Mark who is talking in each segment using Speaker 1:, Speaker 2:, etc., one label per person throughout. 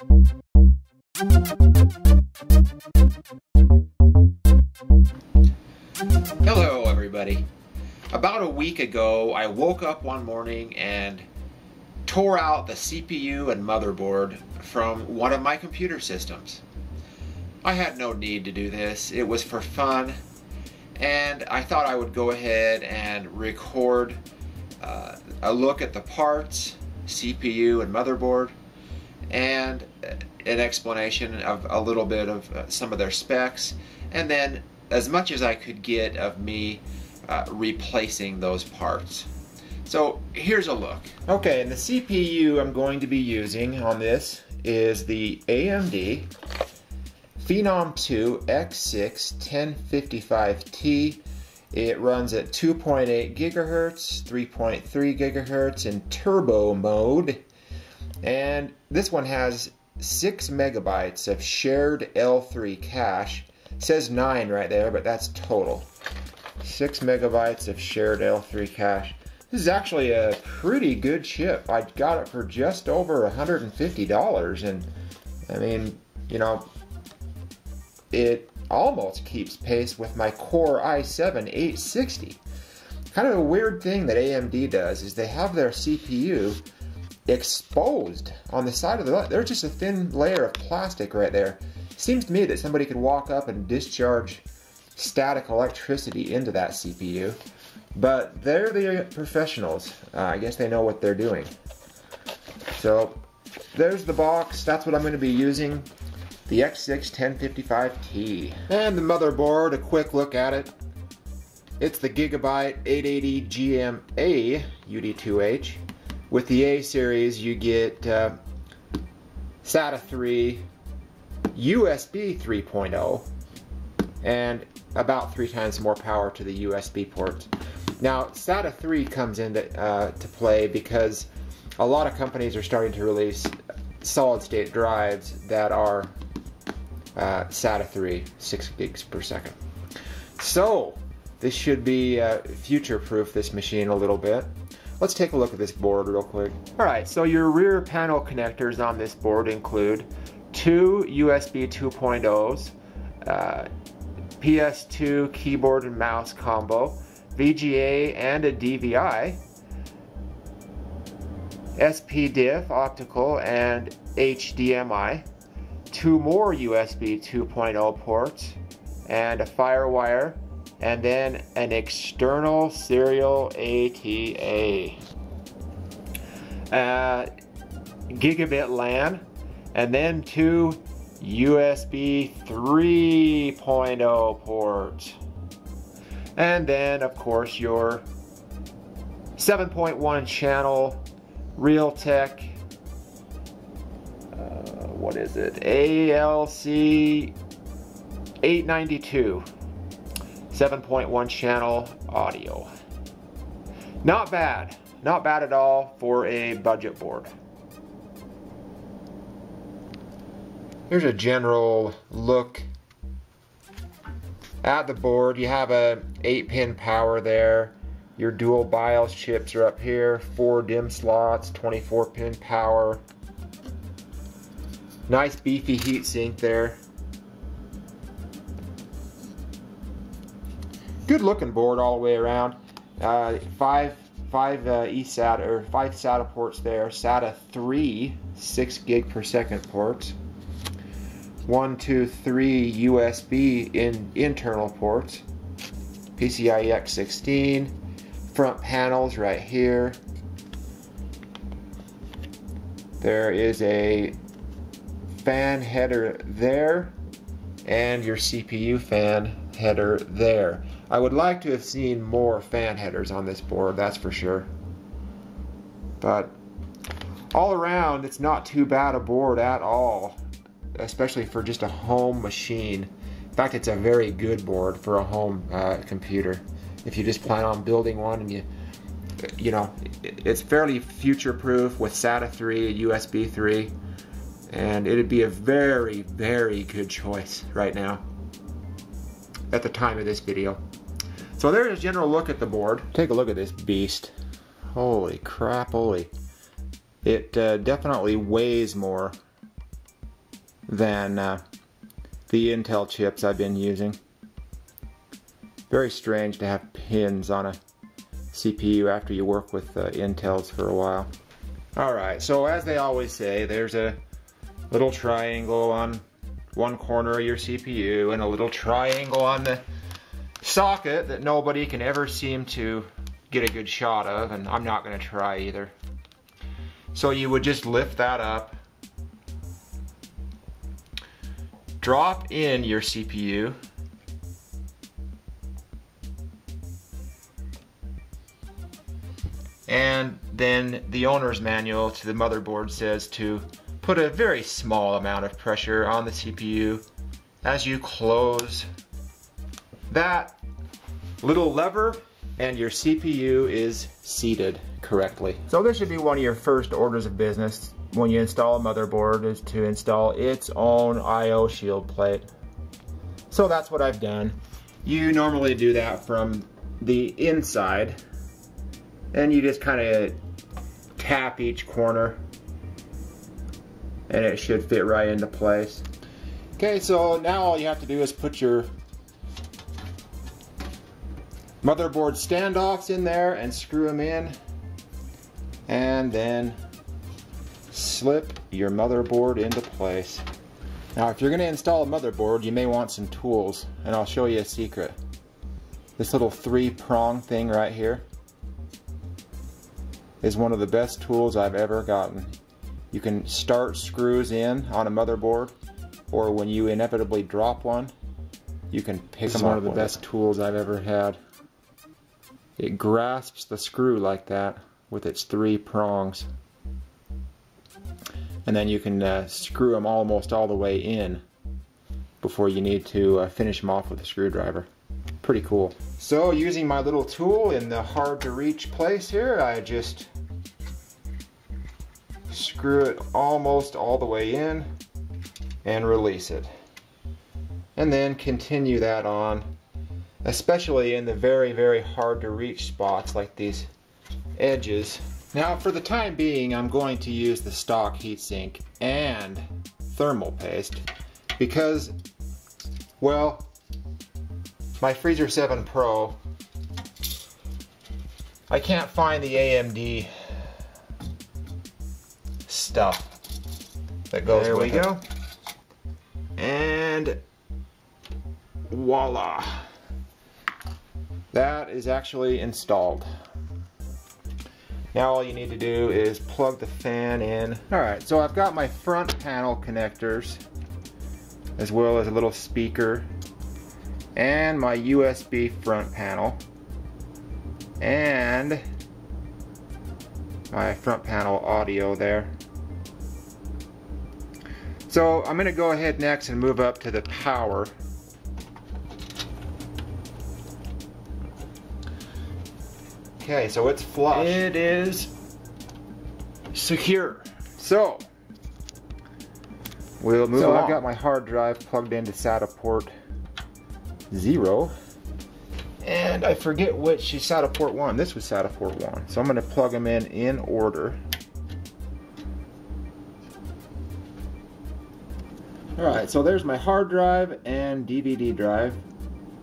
Speaker 1: Hello everybody. About a week ago I woke up one morning and tore out the CPU and motherboard from one of my computer systems. I had no need to do this. It was for fun, and I thought I would go ahead and record a look at the parts, CPU and motherboard, and an explanation of a little bit of some of their specs, and then as much as I could get of me replacing those parts. So here's a look. Okay, and the CPU I'm going to be using on this is the AMD Phenom II X6 1055T. It runs at 2.8 gigahertz, 3.3 gigahertz in turbo mode, and this one has 6 megabytes of shared L3 cache. It says 9 right there, but that's total. 6 megabytes of shared L3 cache. This is actually a pretty good chip. I got it for just over $150, and I mean, you know, it almost keeps pace with my Core i7-860. Kind of a weird thing that AMD does is they have their CPU exposed on the side of the... There's just a thin layer of plastic right there. Seems to me that somebody could walk up and discharge static electricity into that CPU. But they're the professionals. I guess they know what they're doing. So there's the box. That's what I'm going to be using. The X6 1055T. And the motherboard, a quick look at it. It's the Gigabyte 880GMA-UD2H. With the A series you get SATA 3, USB 3.0, and about 3 times more power to the USB ports. Now SATA 3 comes into to play because a lot of companies are starting to release solid state drives that are SATA 3, 6 gigs per second. So this should be future-proof this machine a little bit. Let's take a look at this board real quick. Alright, so your rear panel connectors on this board include 2 USB 2.0s, PS2 keyboard and mouse combo, VGA and a DVI, SPDIF optical and HDMI, 2 more USB 2.0 ports, and a FireWire, and then an external serial ATA, gigabit LAN, and then 2 USB 3.0 ports, and then of course your 7.1 channel Realtek, what is it, ALC 892 7.1 channel audio. Not bad at all for a budget board. Here's a general look at the board. You have a 8-pin power there. Your dual BIOS chips are up here. 4 DIMM slots, 24-pin power. Nice beefy heatsink there. Good looking board all the way around. 5 eSATA or 5 SATA ports there. SATA 3 6 gig per second ports. 1, 2, 3 USB internal ports. PCIe X16. Front panels right here. There is a fan header there, and your CPU fan header there. I would like to have seen more fan headers on this board, that's for sure. But all around, it's not too bad a board at all, especially for just a home machine. In fact, it's a very good board for a home computer. If you just plan on building one, and you know, it's fairly future-proof with SATA 3, USB 3, and it'd be a very, very good choice right now at the time of this video. So there's a general look at the board. Take a look at this beast. Holy crap, holy. It definitely weighs more
Speaker 2: than the Intel chips I've been using. Very strange to have pins on a CPU after you work with Intels for a while. Alright, so as they always say, there's a little triangle on one corner of your CPU and a little triangle on the socket that nobody can ever seem to get a good shot of, and I'm not going to try either. So you would just lift that up, drop in your CPU, and then the owner's manual to the motherboard says to put a very small amount of pressure on the CPU as you close that little lever, and your CPU is seated correctly. So this should be one of your first orders of business when you install a motherboard, is to install its own I/O shield plate. So that's what I've done. You normally do that from the inside, and you just kind of tap each corner and it should fit right into place. Okay, so now all you have to do is put your motherboard standoffs in there and screw them in, and then slip your motherboard into place. Now if you're going to install a motherboard, you may want some tools, and I'll show you a secret. This little 3-prong thing right here is one of the best tools I've ever gotten. You can start screws in on a motherboard, or when you inevitably drop one, you can pick them up. This is one of the best tools I've ever had. It grasps the screw like that with its 3 prongs. And then you can screw them almost all the way in before you need to finish them off with a screwdriver. Pretty cool. So using my little tool in the hard to reach place here, I just screw it almost all the way in and release it. And then continue that on, especially in the very, very hard to reach spots like these edges. Now for the time being, I'm going to use the stock heatsink and thermal paste because, well, my Freezer 7 Pro, I can't find the AMD stuff that goes with it. There we go. And voila. That is actually installed. Now all you need to do is plug the fan in. Alright, so I've got my front panel connectors, as well as a little speaker, and my USB front panel, and my front panel audio there. So I'm going to go ahead next and move up to the power. Okay, so it's flush. It is secure. So we'll move on. I've got my hard drive plugged into SATA port 0. And I forget which is SATA port 1. This was SATA port 1. So I'm going to plug them in order. Alright, so there's my hard drive and DVD drive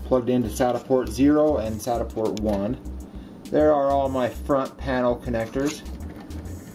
Speaker 2: plugged into SATA port 0 and SATA port 1. There are all my front panel connectors,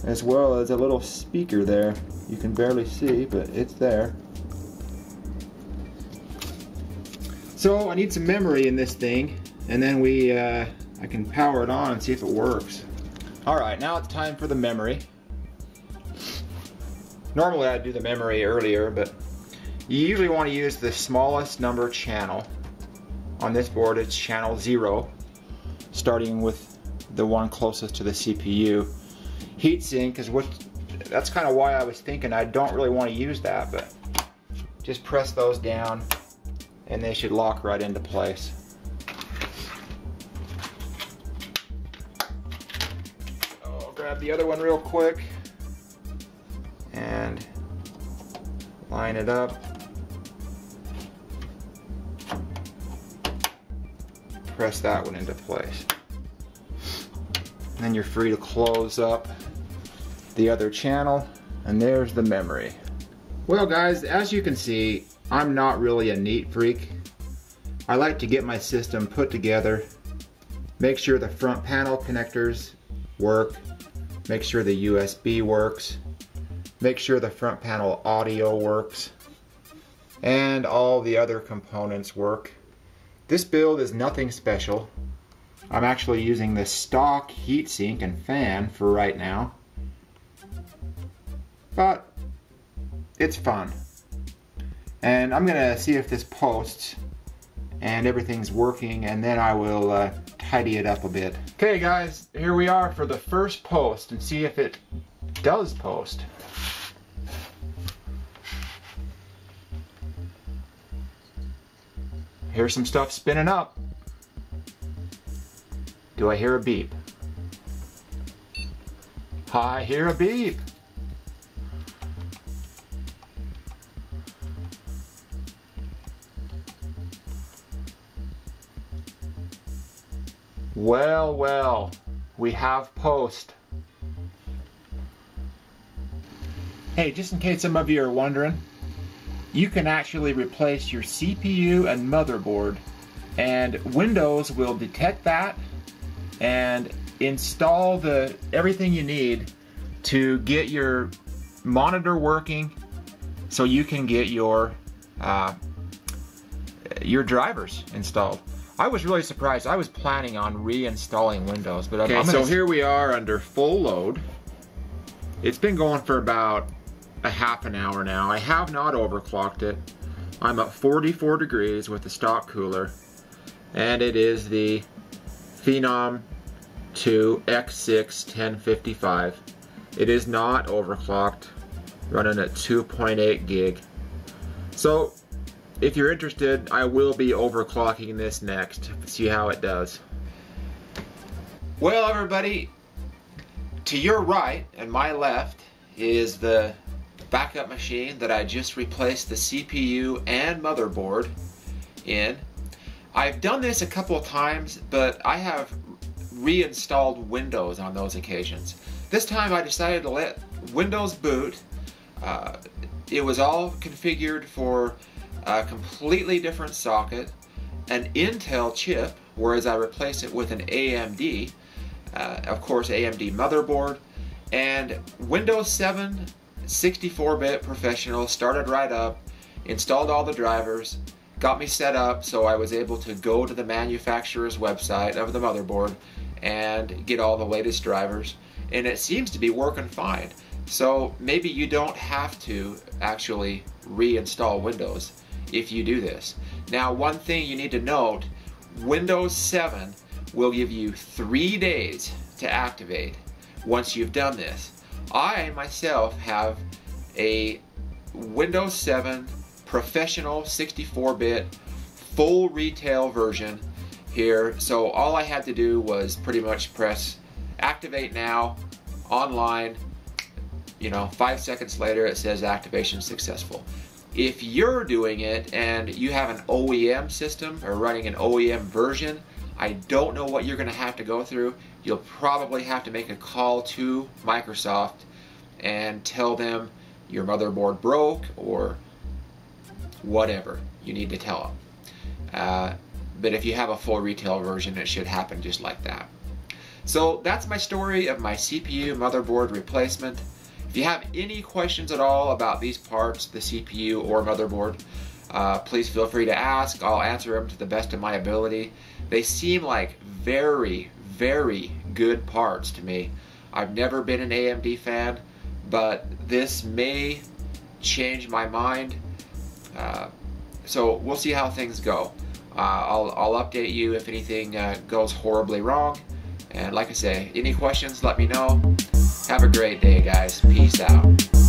Speaker 2: as well as a little speaker there. You can barely see, but it's there. So I need some memory in this thing, and then I can power it on and see if it works. Alright, now it's time for the memory. Normally I'd do the memory earlier, but you usually want to use the smallest number channel. On this board it's channel 0, starting with the one closest to the CPU. Heatsink is what, that's kind of why I was thinking I don't really want to use that, but just press those down and they should lock right into place. I'll grab the other one real quick and line it up. Press that one into place. And then you're free to close up the other channel, and there's the memory. Well guys, as you can see, I'm not really a neat freak. I like to get my system put together, make sure the front panel connectors work, make sure the USB works, make sure the front panel audio works, and all the other components work. This build is nothing special. I'm actually using the stock heatsink and fan for right now, but it's fun. And I'm gonna see if this posts and everything's working, and then I will tidy it up a bit. Okay guys, here we are for the first post, and see if it does post. Here's some stuff spinning up. Do I hear a beep? I hear a beep. Well, well, we have post. Hey, just in case some of you are wondering, you can actually replace your CPU and motherboard, and Windows will detect that and install everything you need to get your monitor working so you can get your drivers installed. I was really surprised. I was planning on reinstalling Windows, but okay, so here we are under full load. It's been going for about a half an hour now. I have not overclocked it. I'm at 44 degrees with the stock cooler, and it is the Phenom II X6 1055. It is not overclocked, running at 2.8 gig. So if you're interested, I will be overclocking this next. See how it does. Well, everybody, to your right and my left is the backup machine that I just replaced the CPU and motherboard in. I've done this a couple of times, but I have reinstalled Windows on those occasions. This time I decided to let Windows boot. It was all configured for a completely different socket, an Intel chip, whereas I replaced it with an AMD, of course AMD motherboard, and Windows 7 64-bit professional started right up, installed all the drivers, got me set up so I was able to go to the manufacturer's website of the motherboard and get all the latest drivers, and it seems to be working fine. So maybe you don't have to actually reinstall Windows if you do this. Now, one thing you need to note, Windows 7 will give you 3 days to activate once you've done this. I myself have a Windows 7 professional 64-bit full retail version here, so all I had to do was pretty much press activate now online. 5 seconds later it says activation successful. If you're doing it and you have an OEM system or running an OEM version, I don't know what you're going to have to go through. You'll probably have to make a call to Microsoft and tell them your motherboard broke or whatever you need to tell them. But if you have a full retail version, it should happen just like that. So that's my story of my CPU motherboard replacement. If you have any questions at all about these parts, the CPU or motherboard, please feel free to ask. I'll answer them to the best of my ability. They seem like very, very good parts to me. I've never been an AMD fan, but this may change my mind. So we'll see how things go. I'll update you if anything goes horribly wrong. And like I say, any questions, let me know. Have a great day, guys. Peace out.